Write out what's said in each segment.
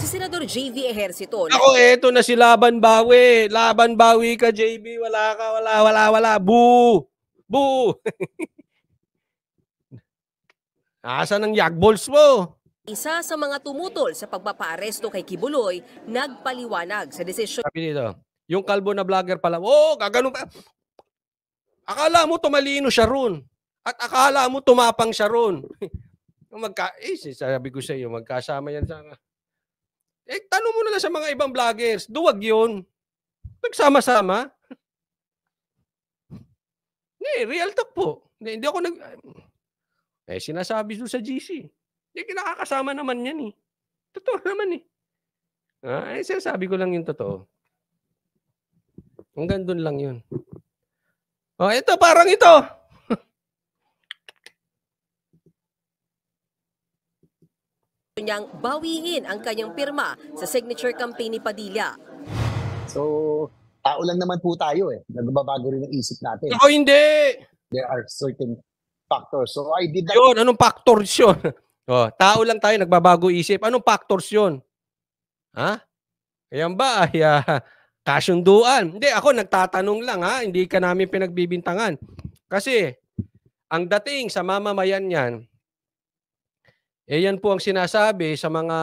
si Senador JV Ejercito. Ako, eto na si Laban Bawi. Laban Bawi ka, JB. Wala ka, wala. Boo! Boo! Asan ang yagballs mo? Isa sa mga tumutol sa pagpapaaresto kay Kibuloy, nagpaliwanag sa desisyon. Sabi nito, yung kalbo na vlogger pala, gaganon pa. Akala mo tumalino siya ron. At akala mo tumapang siya ron. Sabi ko sa iyo, magkasama yan sa... tanong mo na lang sa mga ibang vloggers. Duwag yun. Nagsama-sama. Real talk po. Hindi ako sinasabi doon sa GC. Hindi, kinakakasama naman yan eh. Totoo naman eh. Sinasabi ko lang yung totoo. Hanggang doon lang yun. Ito, parang ito. Niyang bawiin ang kanyang pirma sa signature campaign ni Padilla. So, tao lang naman po tayo eh. Nagbabago rin ang isip natin. Ako hindi. There are certain factors. So, I did that. Yun, anong factors yun? Tao lang tayo, nagbabago isip. Anong factors yun? Ha? Ayan ba? Kasunduan. Hindi, ako nagtatanong lang ha. Hindi ka namin pinagbibintangan. Kasi, ang dating sa mamamayan yan, yan po ang sinasabi sa mga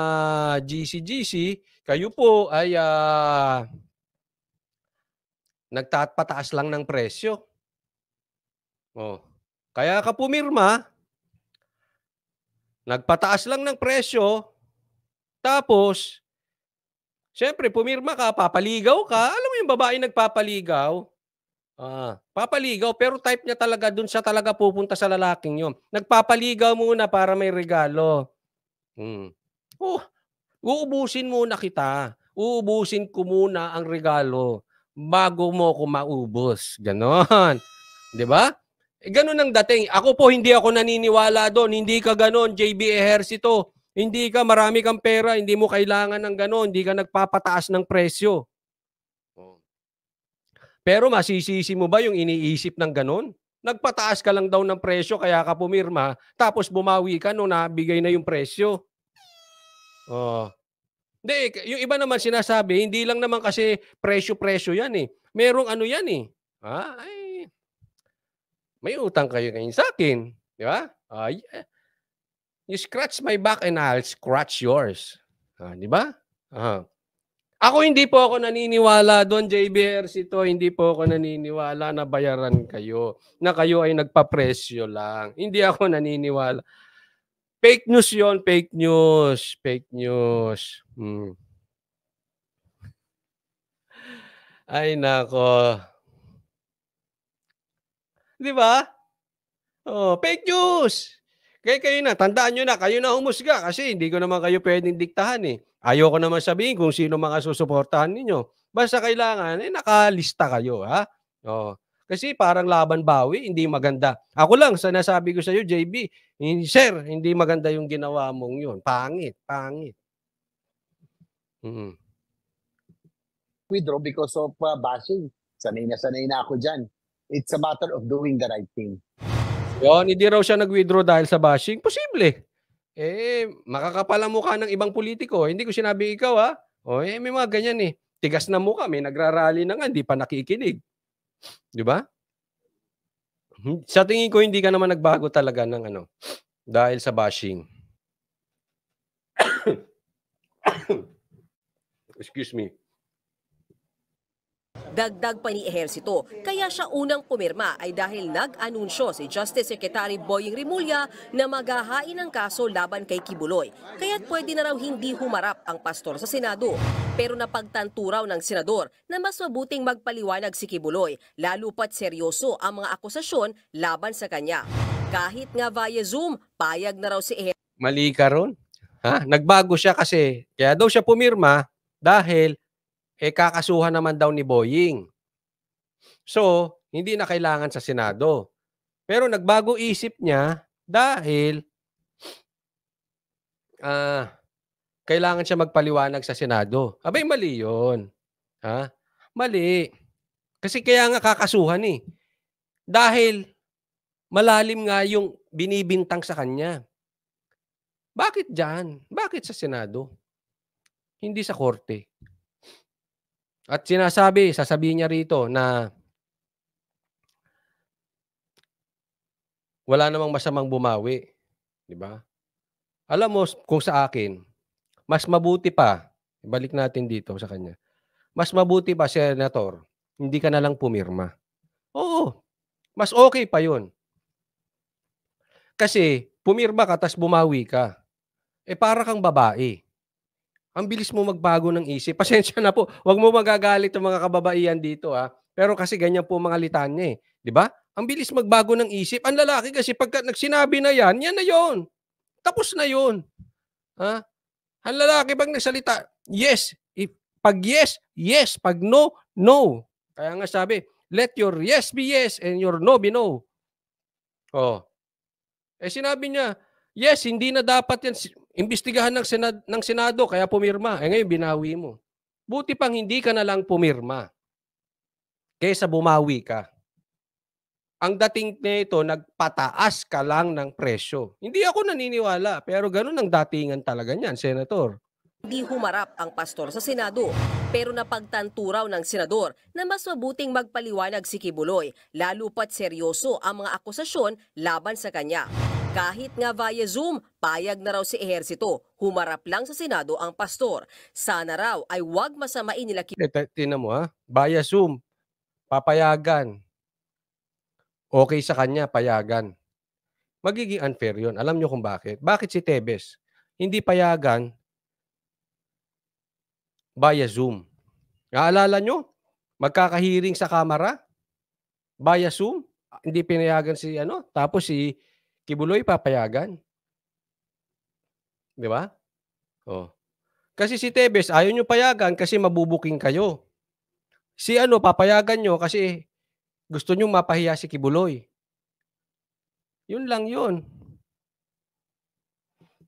GC, kayo po ay nagpataas lang ng presyo. Kaya ka pumirma, nagpataas lang ng presyo, tapos, siyempre pumirma ka, papaligaw ka. Alam mo yung babae nagpapaligaw? Papaligaw, pero type niya talaga, dun siya talaga pupunta sa lalaking yun. Nagpapaligaw muna para may regalo. Uubusin muna kita. Uubusin ko muna ang regalo bago mo ko maubos. Ganon. Di ba? Ganon ang dating. Ako po, hindi ako naniniwala doon. Hindi ka ganon, JB Ejercito. Hindi ka, marami kang pera, hindi mo kailangan ng ganon. Hindi ka nagpapataas ng presyo. Pero masisisi mo ba yung iniisip ng ganon? Nagpataas ka lang daw ng presyo kaya ka pumirma, tapos bumawi ka nung nabigay na yung presyo. Hindi, yung iba naman sinasabi, hindi lang naman kasi presyo-presyo yan eh. Merong ano yan eh. May utang kayo ngayon sa akin. Di ba? You scratch my back and I'll scratch yours. Di ba? Ako hindi po ako naniniwala doon, JB Ejercito. Hindi po ako naniniwala na bayaran kayo. Na kayo ay nagpapresyo lang. Hindi ako naniniwala. Fake news yon, fake news. Fake news. Ay, nako. Di ba? Fake news. Kaya kayo na, tandaan nyo na, kayo na humusga kasi hindi ko naman kayo pwedeng diktahan eh. Ayoko naman sabihin kung sino mga susuportahan ninyo. Basta kailangan, nakalista kayo, ha? Kasi parang laban bawi, hindi maganda. Ako lang, sinasabi ko sa iyo, JB, sir, hindi maganda yung ginawa mong yun. Pangit. Withdraw because of bashing. Sanay na ako dyan. It's a matter of doing the right thing. Yun, hindi raw siya nag-withdraw dahil sa bashing. Posible. Makakapal ang mukha ng ibang politiko. Hindi ko sinabi ikaw, ha? May mga ganyan eh. Tigas na mukha, may nagrarally na nga, hindi pa nakikinig. Di ba? Sa tingin ko, hindi ka naman nagbago talaga ng dahil sa bashing. Excuse me. Dagdag pa ni Ejercito, kaya siya unang pumirma ay dahil nag-anunsyo si Justice Secretary Boying Rimulya na maghahain ng kaso laban kay Kibuloy. Kaya't pwede na raw hindi humarap ang pastor sa Senado. Pero napagtanto raw ng senador na mas mabuting magpaliwanag si Kibuloy, lalo pat seryoso ang mga akusasyon laban sa kanya. Kahit nga via Zoom, payag na raw si Ejercito. Mali ka ron? Nagbago siya kasi, kaya daw siya pumirma dahil kakasuhan naman daw ni Boying. So, hindi na kailangan sa Senado. Pero nagbago isip niya dahil kailangan siya magpaliwanag sa Senado. Abay, mali yun. Mali. Kasi kaya nga kakasuhan eh. Dahil malalim nga yung binibintang sa kanya. Bakit dyan? Bakit sa Senado? hindi sa korte. At sasabihin niya rito na wala namang masamang bumawi, 'di ba? Alam mo kung sa akin, mas mabuti pa, balik natin dito sa kanya, mas mabuti pa senator, hindi ka na lang pumirma. Oo, mas okey pa 'yun. Kasi pumirma ka ta's bumawi ka, eh, para kang babae. Ang bilis mo magbago ng isip. Pasensya na po, 'wag mo magagalit yung mga kababaihan dito, pero kasi ganyan po mga litanya, eh, 'di ba? Ang bilis magbago ng isip. Ang lalaki kasi pagka sinabi na 'yan, 'yan na 'yon. Tapos na 'yon, ha? Ang lalaki 'pag nagsalita, yes, 'pag yes, yes, 'pag no, no. Kaya nga sabi, let your yes be yes and your no be no. Oh, eh, sinabi niya, yes, hindi na dapat 'yan imbestigahan ng Senado kaya pumirma. Eh, ngayon binawi mo. Buti pang hindi ka na lang pumirma kaysa bumawi ka. Ang dating nito nagpataas ka lang ng presyo. Hindi ako naniniwala, pero gano'n ang datingan talaga niyan, Senator. Hindi humarap ang pastor sa Senado, pero napagtanto raw ng senador na mas mabuting magpaliwanag si Kibuloy, lalo pat seryoso ang mga akusasyon laban sa kanya. Kahit nga via Zoom, payag na raw si Ehersito, humarap lang sa Senado ang pastor. Sana raw ay huwag masamain nila Tingnan mo, via Zoom, papayagan. Okay sa kanya, payagan. Magiging unfair 'yun. Alam niyo kung bakit? Bakit si Tebes hindi payagan via Zoom? Naalala niyo? Magkaka-hearing sa kamara via Zoom, hindi pinayagan si tapos si Kibuloy papayagan. 'Di ba? Oh. Kasi si Tebes ayaw niyo payagan kasi mabubuking kayo. Si papayagan niyo kasi gusto niyong mapahiya si Kibuloy. 'Yun lang 'yun.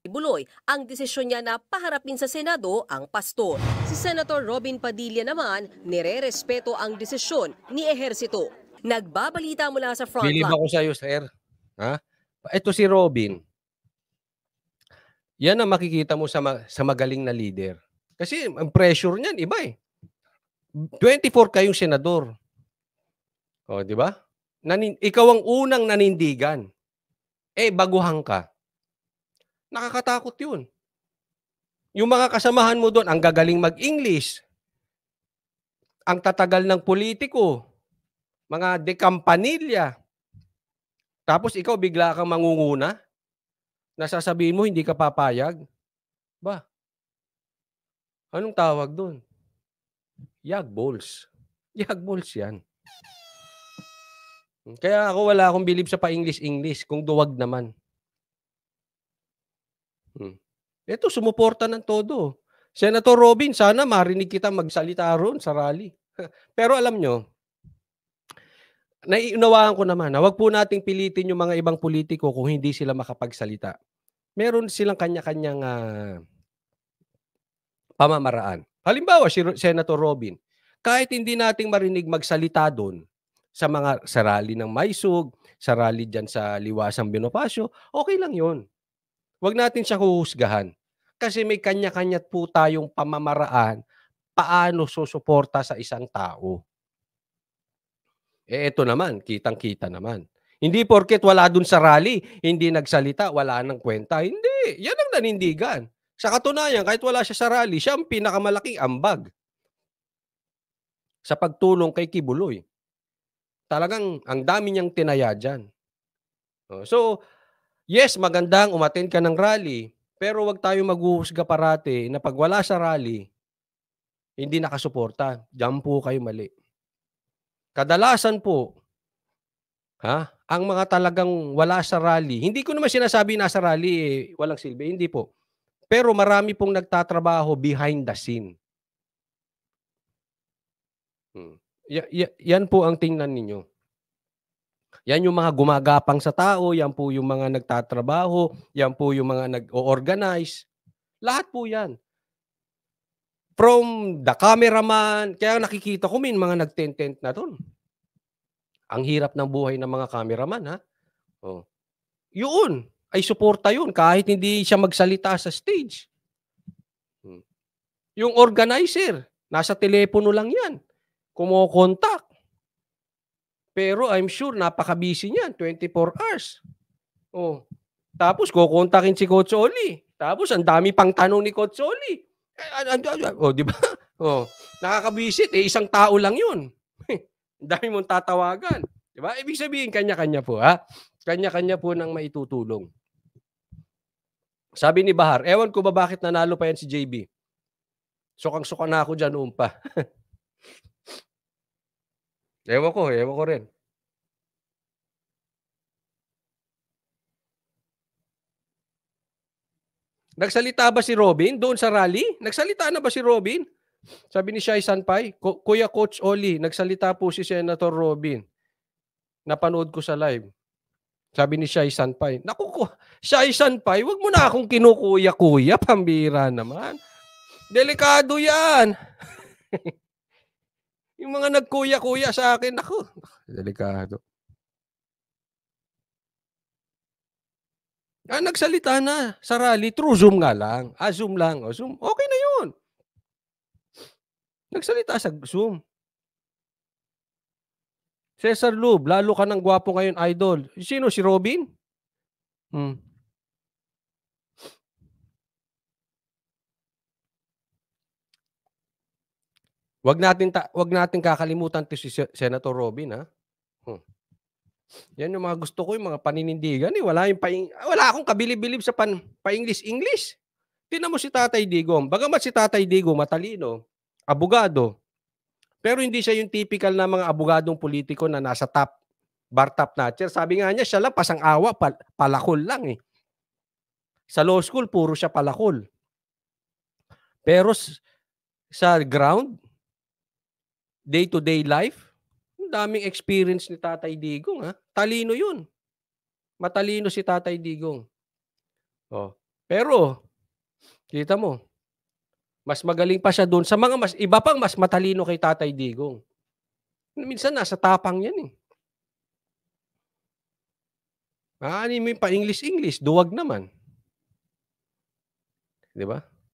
Buloy, ang desisyon niya na paharapin sa Senado ang pastor. Si Senator Robin Padilla naman, nire-respeto ang desisyon ni Ehersito. Nagbabalita mula sa Bilib frontline. ako sa'yo, sir. Ito si Robin. Yan ang makikita mo sa magaling na leader. Kasi ang pressure niyan iba, 24 kayong senador. Oh, 'di ba? Ikaw ang unang nanindigan. Baguhan ka. Nakakatakot 'yun. Yung mga kasamahan mo doon ang gagaling mag-English. Ang tatagal ng politiko, mga de Campanilla. Tapos ikaw bigla kang mangunguna? Na sasabihin mo hindi ka papayag? Ba, anong tawag do'n? Yagballs. Yagballs 'yan. Kaya ako wala akong bilib sa pa-English-English kung duwag naman. Ito sumuporta ng todo. Senator Robin, sana marinig kita magsalita roon sa rally. Pero alam nyo, naiunawaan ko naman na wag po nating pilitin yung mga ibang politiko kung hindi sila makapagsalita. Meron silang kanya-kanyang pamamaraan. Halimbawa, si Senator Robin, kahit hindi nating marinig magsalita doon sa rally ng Maisug, sa rally dyan sa Liwasang Bonifacio, okay lang yun. Wag natin siya huhusgahan. Kasi may kanya-kanya po tayong pamamaraan paano susuporta sa isang tao. Ito naman, kitang-kita naman. Hindi porket wala dun sa rally, hindi nagsalita, wala nang kwenta. Hindi, yan ang nanindigan. Sa katunayan, kahit wala siya sa rally, siya ang pinakamalaking ambag sa pagtulong kay Kibuloy. Talagang ang dami niyang tinaya dyan. So, yes, magandang umattend ka ng rally, pero wag tayong maghuhusga parati na pag wala sa rally, hindi nakasuporta. Diyan po kayo mali. Kadalasan po, ang mga talagang wala sa rally, hindi ko naman sinasabi nasa rally walang silbi, hindi po. Pero marami pong nagtatrabaho behind the scene. Yan po ang tingnan ninyo. Yan yung mga gumagapang sa tao, yan po yung mga nagtatrabaho, yan po yung mga nag-o-organize. Lahat po yan. From the cameraman, kaya nakikita ko may mga nag-tent na doon. Ang hirap ng buhay ng mga cameraman, Yun, ay suporta yun kahit hindi siya magsalita sa stage. Yung organizer, nasa telepono lang yan. Kumokontak. Pero I'm sure napaka-busy niyan, 24 hours. Oh. Tapos kokontakin si Coach Oli. Tapos ang dami pang tanong ni Coach Oli. Oh, di ba? Oh, nakakabwisit isang tao lang 'yun. Ang dami mong tatawagan, di ba? Ibig sabihin kanya-kanya po, ha? Kanya-kanya po ng maitutulong. Sabi ni Bahar, ewan ko ba bakit nanalo pa yan si JB. Sukang-suka na ako diyan noon pa. Ewan ko rin. Nagsalita ba si Robin doon sa rally? Nagsalita na ba si Robin? Sabi ni Shai Sanpay, Kuya Coach Oli, nagsalita po si Senator Robin. Napanood ko sa live. Sabi ni Shai Sanpay, naku, Shai Sanpay, wag mo na akong kinukuya-kuya, pambira naman. Delikado yan. Yung mga nagkuya-kuya sa akin, naku, delikado. Nagsalita na sa rally through Zoom nga lang. Zoom lang. Zoom. Okay na yun. Nagsalita sa Zoom. Cesar Lube, lalo ka ng gwapo ngayon, idol. Sino, si Robin? Wag natin kakalimutan si Senator Robin, ha? Yan yung mga gusto ko, yung mga paninindigan. Wala akong kabilib-bilib sa pa-English. Tingnan mo si Tatay Digong. Bagamat si Tatay Digong matalino, abogado, pero hindi siya yung typical na mga abogadong politiko na nasa bar top notcher. Sabi nga niya, siya lang pasang-awa, palakol lang eh. Sa law school, puro siya palakol. Pero sa ground, day-to-day life, daming experience ni Tatay Digong, ha? Talino 'yun. Matalino si Tatay Digong. Oh, pero kita mo, mas magaling pa siya doon sa mga iba pang mas matalino kay Tatay Digong. Minsan nasa tapang 'yan eh. Ano mo pa English, duwag naman. 'Di ba?